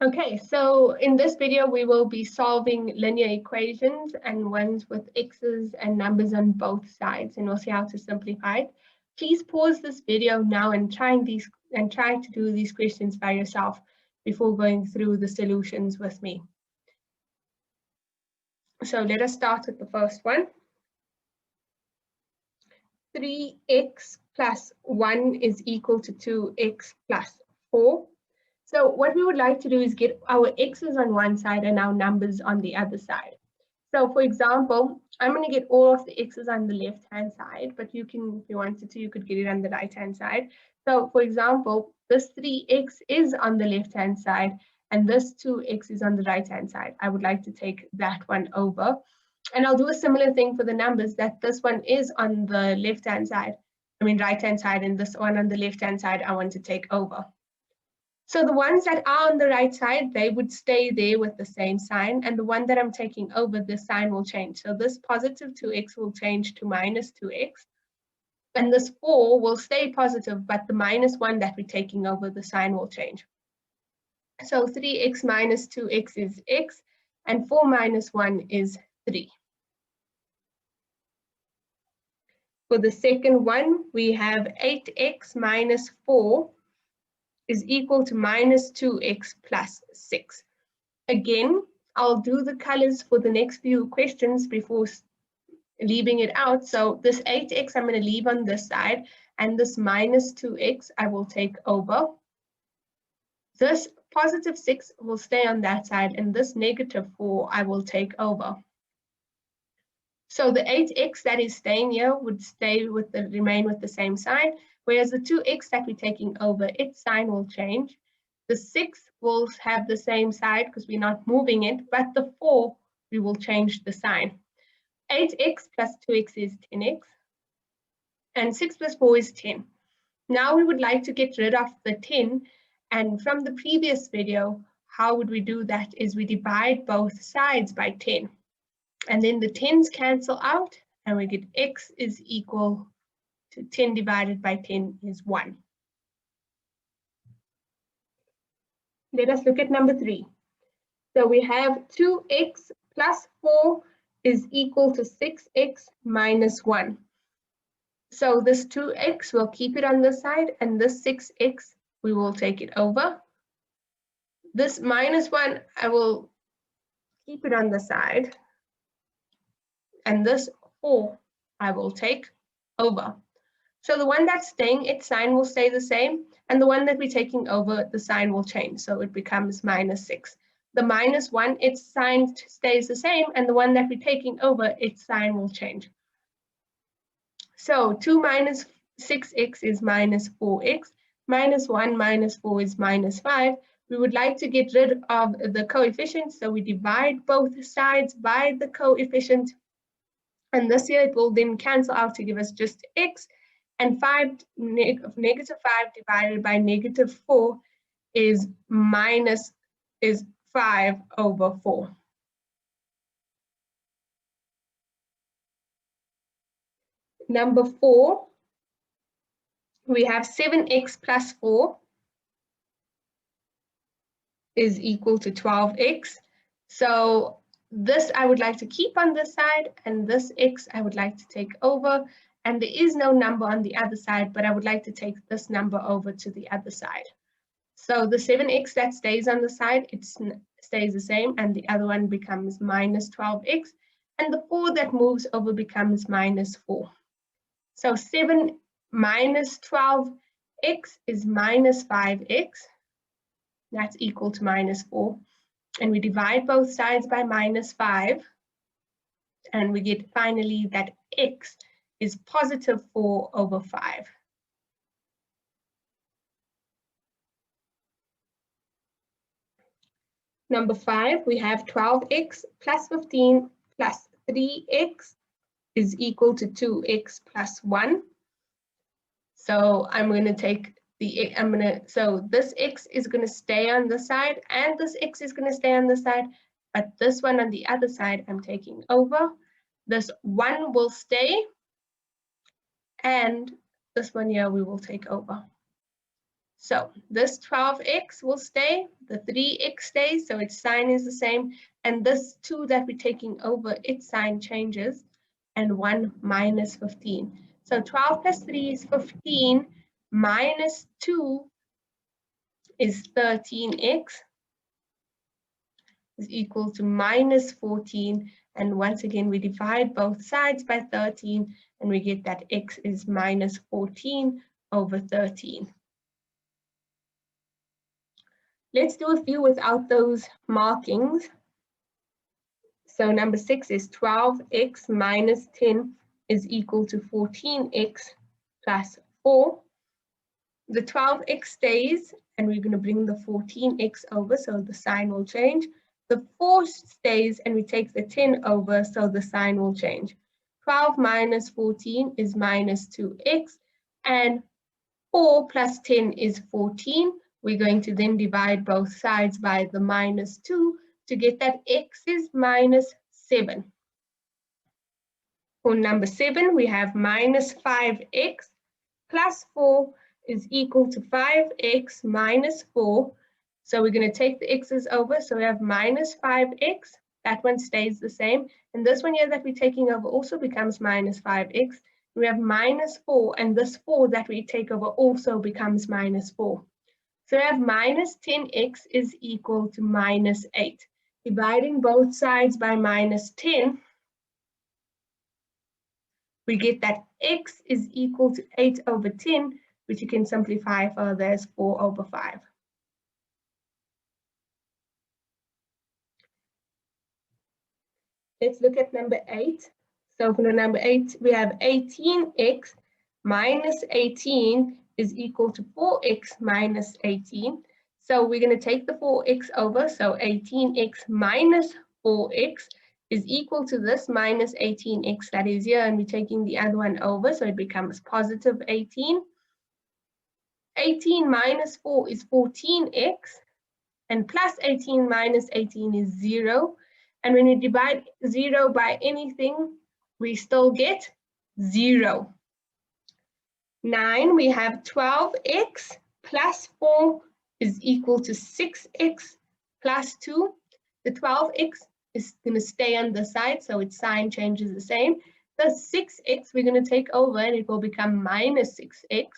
Okay, so in this video, we will be solving linear equations and ones with x's and numbers on both sides, and we'll see how to simplify it. Please pause this video now and try to do these questions by yourself before going through the solutions with me. So let us start with the first one. 3x plus 1 is equal to 2x plus 4. So what we would like to do is get our x's on one side and our numbers on the other side. So for example, I'm going to get all of the x's on the left-hand side, but you can, if you wanted to, you could get it on the right-hand side. So for example, this 3x is on the left-hand side and this 2x is on the right-hand side. I would like to take that one over. And I'll do a similar thing for the numbers, that this one is on the left-hand side, right-hand side, and this one on the left-hand side, I want to take over. So the ones that are on the right side, they would stay there with the same sign, and the one that I'm taking over, the sign will change. So this positive 2x will change to minus 2x, and this 4 will stay positive, but the minus 1 that we're taking over, the sign will change. So 3x minus 2x is x, and 4 minus 1 is 3. For the second one, we have 8x minus 4 is equal to minus 2x plus 6. Again, I'll do the colors for the next few questions before leaving it out. So this 8x I'm going to leave on this side, and this minus 2x I will take over. This positive 6 will stay on that side, and this negative 4 I will take over. So the 8x that is staying here would remain with the same sign, whereas the 2x that we're taking over, its sign will change. The 6 will have the same side because we're not moving it, but the 4, we will change the sign. 8x plus 2x is 10x, and 6 plus 4 is 10. Now we would like to get rid of the 10, and from the previous video, how would we do that is we divide both sides by 10. And then the 10s cancel out, and we get x is equal to 10 divided by 10 is 1. Let us look at number 3. So we have 2x plus 4 is equal to 6x minus 1. So this 2x, we'll keep it on this side, and this 6x, we will take it over. This minus 1, I will keep it on the side. And this 4 I will take over. So the one that's staying, its sign will stay the same, and the one that we're taking over, the sign will change. So it becomes minus 6. The minus 1, its sign stays the same, and the one that we're taking over, its sign will change. So 2 minus 6x is minus 4x, minus 1 minus 4 is minus 5. We would like to get rid of the coefficient, so we divide both sides by the coefficient. And this here, it will then cancel out to give us just x, and negative 5 divided by negative 4 is 5 over 4. Number 4, we have 7x plus 4 is equal to 12x. So this I would like to keep on this side, and this x I would like to take over, and there is no number on the other side, but I would like to take this number over to the other side. So the 7x that stays on the side, it stays the same, and the other one becomes minus 12x, and the 4 that moves over becomes minus 4. So 7 minus 12x is minus 5x. That's equal to minus 4. And we divide both sides by minus 5, and we get finally that x is positive 4 over 5. Number 5, we have 12x plus 15 plus 3x is equal to 2x plus 1. So I'm going to take so this x is going to stay on the side, and this x is going to stay on the side, but this one on the other side I'm taking over. This 1 will stay, and this one here we will take over. So this 12x will stay, the 3x stays, so its sign is the same, and this 2 that we're taking over, its sign changes, and 1 minus 15. So 12 plus 3 is 15, minus 2 is 13x, is equal to minus 14, and once again we divide both sides by 13, and we get that x is minus 14 over 13. Let's do a few without those markings. So number 6 is 12x minus 10 is equal to 14x plus 4. The 12x stays, and we're going to bring the 14x over, so the sign will change. The 4 stays, and we take the 10 over, so the sign will change. 12 minus 14 is minus 2x, and 4 plus 10 is 14. We're going to then divide both sides by the minus 2 to get that x is minus 7. For number 7, we have minus 5x plus 4 is equal to 5x minus 4. So we're going to take the x's over. So we have minus 5x. That one stays the same. And this one here that we're taking over also becomes minus 5x. We have minus 4, and this 4 that we take over also becomes minus 4. So we have minus 10x is equal to minus 8. Dividing both sides by minus 10, we get that x is equal to 8 over 10, which you can simplify further as 4 over 5. Let's look at number 8. So for number 8, we have 18x minus 18 is equal to 4x minus 18. So we're going to take the 4x over. So 18x minus 4x is equal to this minus 18x that is here, and we're taking the other one over, so it becomes positive 18. 18 minus 4 is 14x, and plus 18 minus 18 is 0. And when we divide 0 by anything, we still get 0. 9, we have 12x plus 4 is equal to 6x plus 2. The 12x is going to stay on the side, so its sign changes the same. The 6x we're going to take over, and it will become minus 6x.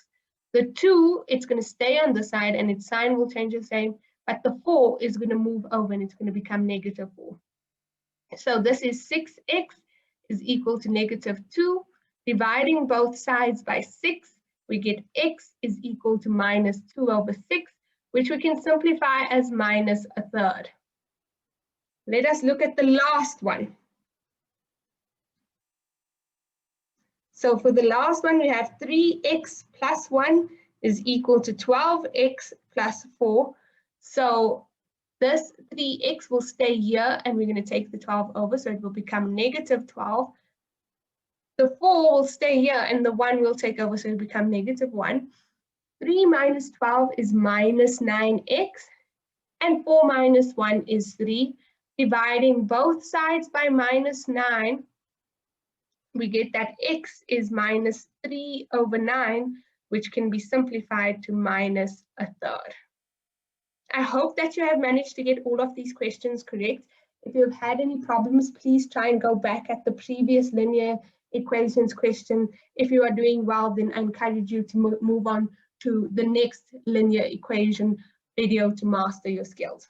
The 2, it's going to stay on the side, and its sign will change the same, but the 4 is going to move over, and it's going to become negative 4. So this is 6x is equal to negative 2. Dividing both sides by 6, we get x is equal to minus 2 over 6, which we can simplify as minus a third. Let us look at the last one. So for the last one, we have 3x plus 1 is equal to 12x plus 4. So this 3x will stay here, and we're going to take the 12 over, so it will become negative 12. The 4 will stay here, and the 1 will take over, so it will become negative 1. 3 minus 12 is minus 9x, and 4 minus 1 is 3. Dividing both sides by minus 9, we get that x is minus 3 over 9, which can be simplified to minus a third. I hope that you have managed to get all of these questions correct. If you've had any problems, please try and go back at the previous linear equations question. If you are doing well, then I encourage you to move on to the next linear equation video to master your skills.